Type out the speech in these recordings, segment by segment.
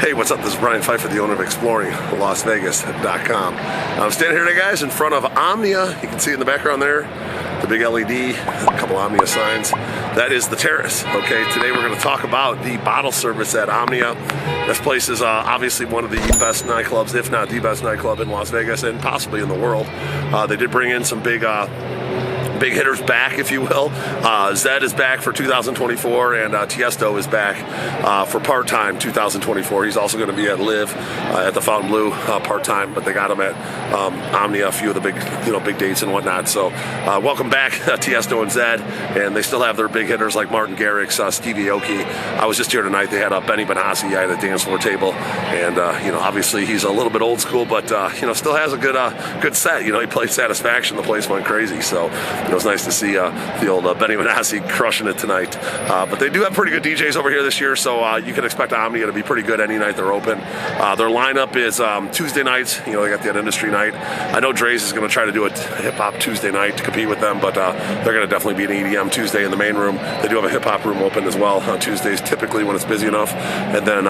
Hey, what's up? This is Brian Pfeiffer, the owner of ExploringLasVegas.com. I'm standing here today, guys, in front of Omnia. You can see it in the background there, the big LED, a couple Omnia signs. That is the Terrace. Okay, today we're going to talk about the bottle service at Omnia. This place is obviously one of the best nightclubs, if not the best nightclub in Las Vegas and possibly in the world. They did bring in some big hitters back, if you will. Zedd is back for 2024, and Tiesto is back for part-time 2024. He's also going to be at Live at the Fontainebleau part-time, but they got him at Omnia, a few of the big dates and whatnot. So welcome back, Tiesto and Zedd, and they still have their big hitters like Martin Garrix, Stevie Aoki. I was just here tonight. They had Benny Benassi at a dance floor table, and obviously he's a little bit old school, but still has a good set. He played Satisfaction. The place went crazy. So it was nice to see the old Benny Benassi crushing it tonight. But they do have pretty good DJs over here this year, so you can expect Omnia to be pretty good any night they're open. Their lineup is Tuesday nights. They got that industry night. I know Dre's is going to try to do a hip-hop Tuesday night to compete with them, but they're going to definitely be an EDM Tuesday in the main room. They do have a hip-hop room open as well on Tuesdays, typically when it's busy enough. And then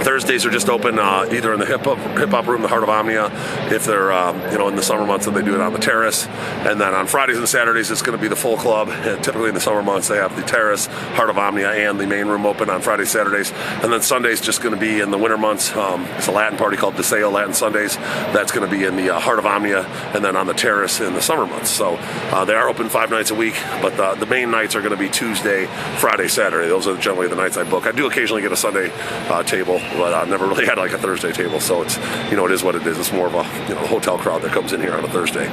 Thursdays are just open either in the hip hop room, the Heart of Omnia, if they're in the summer months, and they do it on the Terrace. And then on Fridays and Saturdays, it's going to be the full club. And typically in the summer months, they have the Terrace, Heart of Omnia, and the main room open on Fridays, Saturdays. And then Sundays just going to be in the winter months. It's a Latin party called Deseo Latin Sundays. That's going to be in the Heart of Omnia, and then on the Terrace in the summer months. So they are open 5 nights a week, but the main nights are going to be Tuesday, Friday, Saturday. Those are generally the nights I book. I do occasionally get a Sunday table, but I've never really had like a Thursday table, so it's it is what it is. It's more of a hotel crowd that comes in here on a Thursday.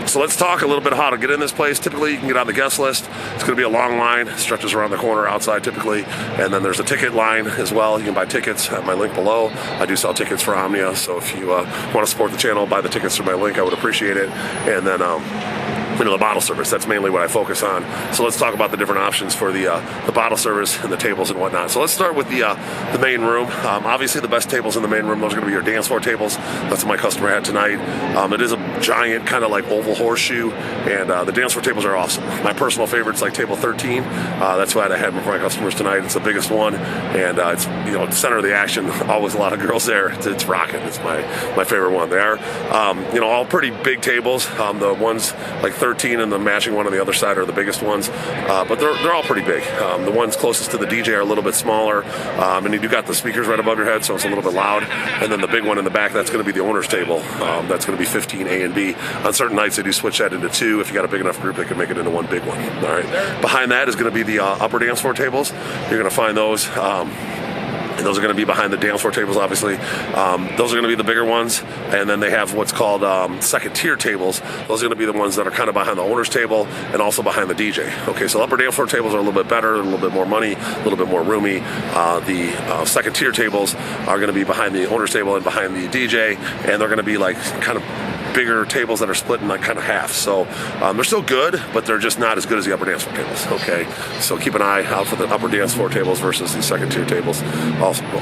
So let's talk a little bit how to get in this place. Typically, you can get on the guest list. It's going to be a long line, stretches around the corner outside typically, and then there's a ticket line as well. You can buy tickets at my link below. I do sell tickets for Omnia, so if you want to support the channel, buy the tickets through my link. I would appreciate it. And then the bottle service, that's mainly what I focus on. So let's talk about the different options for the bottle service and the tables and whatnot. So let's start with the main room. Obviously the best tables in the main room, those are going to be your dance floor tables. That's what my customer had tonight. It is a giant kind of like oval horseshoe, and the dance floor tables are awesome. My personal favorite's like table 13. That's what I had for my customers tonight. It's the biggest one, and it's the center of the action. Always a lot of girls there. It's rocking. It's my favorite one. They are all pretty big tables. The ones like 13 and the matching one on the other side are the biggest ones, but they're all pretty big. The ones closest to the DJ are a little bit smaller, and you do got the speakers right above your head, so it's a little bit loud. And then the big one in the back, that's going to be the owner's table. That's going to be 15 A and B. On certain nights, they do switch that into 2. If you got a big enough group, they can make it into one big one. All right. Behind that is going to be the upper dance floor tables. You're going to find those. And those are going to be behind the dance floor tables, obviously. Those are going to be the bigger ones. And then they have what's called second tier tables. Those are going to be the ones that are kind of behind the owner's table and also behind the DJ. Okay, so upper dance floor tables are a little bit better, a little bit more money, a little bit more roomy. The second tier tables are going to be behind the owner's table and behind the DJ. And they're going to be like kind of bigger tables that are split in like kind of half. So they're still good, but they're just not as good as the upper dance floor tables. Okay, so keep an eye out for the upper dance floor tables versus the second tier tables.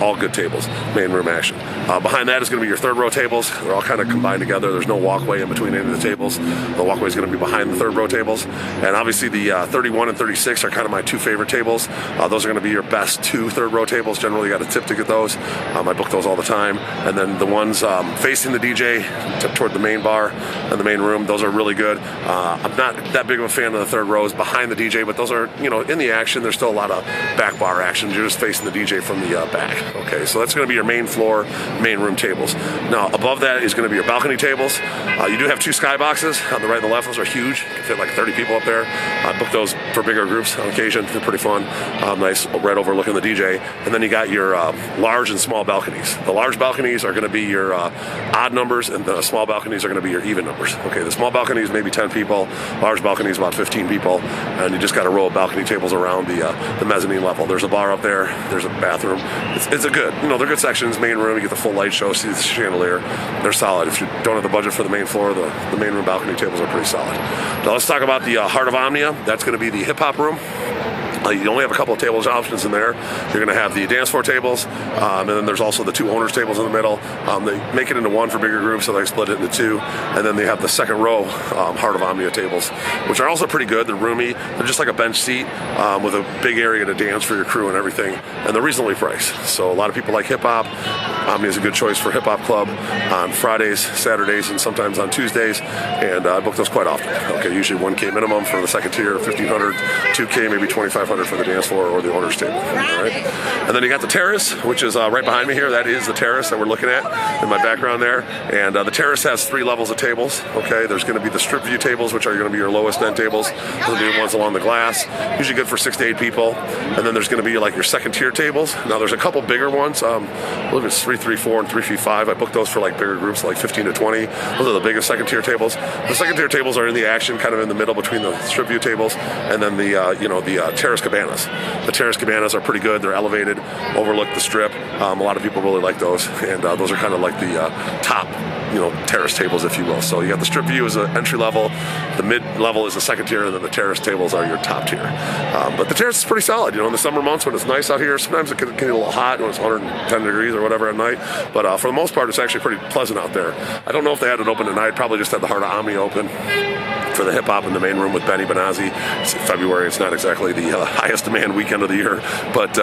All good tables, main room action. Behind that is going to be your third row tables. They're all kind of combined together. There's no walkway in between any of the tables. The walkway is going to be behind the third row tables. And obviously the 31 and 36 are kind of my 2 favorite tables. Those are going to be your best 2 third row tables. Generally, you got a tip to get those. I book those all the time. And then the ones facing the DJ, tip toward the main bar and the main room, those are really good. I'm not that big of a fan of the third rows behind the DJ, but those are, in the action. There's still a lot of back bar action. You're just facing the DJ from the back. Okay, so that's going to be your main floor, main room tables. Now, above that is going to be your balcony tables. You do have 2 skyboxes on the right and the left. Those are huge. You can fit like 30 people up there. I book those for bigger groups on occasion. They're pretty fun. Nice, right overlooking the DJ. And then you got your large and small balconies. The large balconies are going to be your odd numbers, and the small balconies are going to be your even numbers. Okay, the small balcony is maybe 10 people. Large balcony is about 15 people. And you just got a row of balcony tables around the mezzanine level. There's a bar up there. There's a bathroom. It's a good, they're good sections. Main room, you get the full light show, see the chandelier. They're solid. If you don't have the budget for the main floor, the main room balcony tables are pretty solid. Now let's talk about the Heart of Omnia. That's going to be the hip hop room. You only have a couple of tables options in there. You're going to have the dance floor tables, and then there's also the 2 owners tables in the middle. They make it into one for bigger groups, so they split it into 2. And then they have the second row Heart of Omnia tables, which are also pretty good. They're roomy. They're just like a bench seat with a big area to dance for your crew and everything. And they're reasonably priced. So a lot of people like hip hop. Omnia is a good choice for hip hop club on Fridays, Saturdays, and sometimes on Tuesdays. And I book those quite often. Okay, usually 1K minimum for the second tier, 1,500, 2K, maybe 2,500 for the dance floor or the owner's table. All right. And then you got the terrace, which is right behind me here. That is the terrace that we're looking at in my background there. And the terrace has 3 levels of tables. Okay, there's going to be the Strip View tables, which are going to be your lowest end tables. Those will be the ones along the glass, usually good for 6 to 8 people. And then there's going to be like your second tier tables. Now there's a couple bigger ones. I believe it's 334 and 335. I booked those for like bigger groups, like 15 to 20. Those are the biggest second tier tables. The second tier tables are in the action, kind of in the middle between the Strip View tables and then the Terrace Cabanas. The Terrace Cabanas are pretty good. They're elevated, overlook the strip. A lot of people really like those, and those are kind of like the top, terrace tables, if you will. So you got the Strip View as an entry level, the mid level is the second tier, and then the terrace tables are your top tier. But the terrace is pretty solid. In the summer months when it's nice out here, sometimes it can get a little hot when it's 110 degrees or whatever at night. But for the most part, it's actually pretty pleasant out there. I don't know if they had it open tonight. Probably just had the Heart of Omnia open for the hip hop in the main room with Benny Benazzi. It's February. It's not exactly the highest demand weekend of the year, but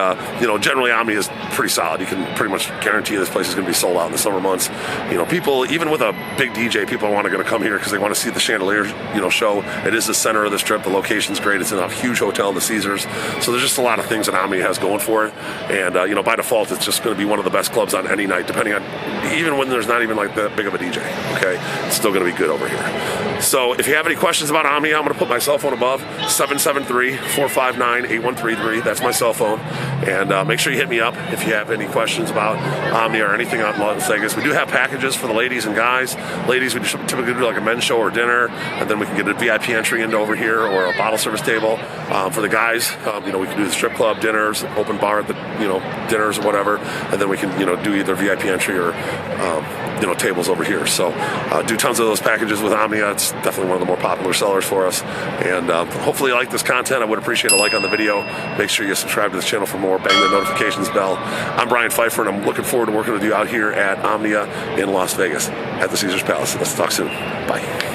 generally Omnia is pretty solid. You can pretty much guarantee this place is going to be sold out in the summer months. People, even with a big DJ, people are going to come here because they want to see the chandelier, show. It is the center of the strip. The location's great. It's in a huge hotel, the Caesars. So there's just a lot of things that Omnia has going for it. And by default, it's just going to be one of the best clubs on any night, depending on, even when there's not even like that big of a DJ. Okay, it's still going to be good over here. So if you have any questions about Omnia, I'm going to put my cell phone above, 773-459-8133. That's my cell phone. And make sure you hit me up if you have any questions about Omnia or anything out in Las Vegas. We do have packages for the ladies and guys. Ladies, we typically do like a men's show or dinner, and then we can get a VIP entry into over here or a bottle service table. For the guys, we can do the strip club dinners, open bar at the dinners or whatever, and then we can do either VIP entry or tables over here. So do tons of those packages with Omnia. It's definitely one of the more popular sellers for us. And hopefully you like this content. I would appreciate a like on the video. Make sure you subscribe to this channel for more. Bang the notifications bell. I'm Brian Pfeiffer, and I'm looking forward to working with you out here at Omnia in Las Vegas at the Caesars Palace. Let's talk soon. Bye.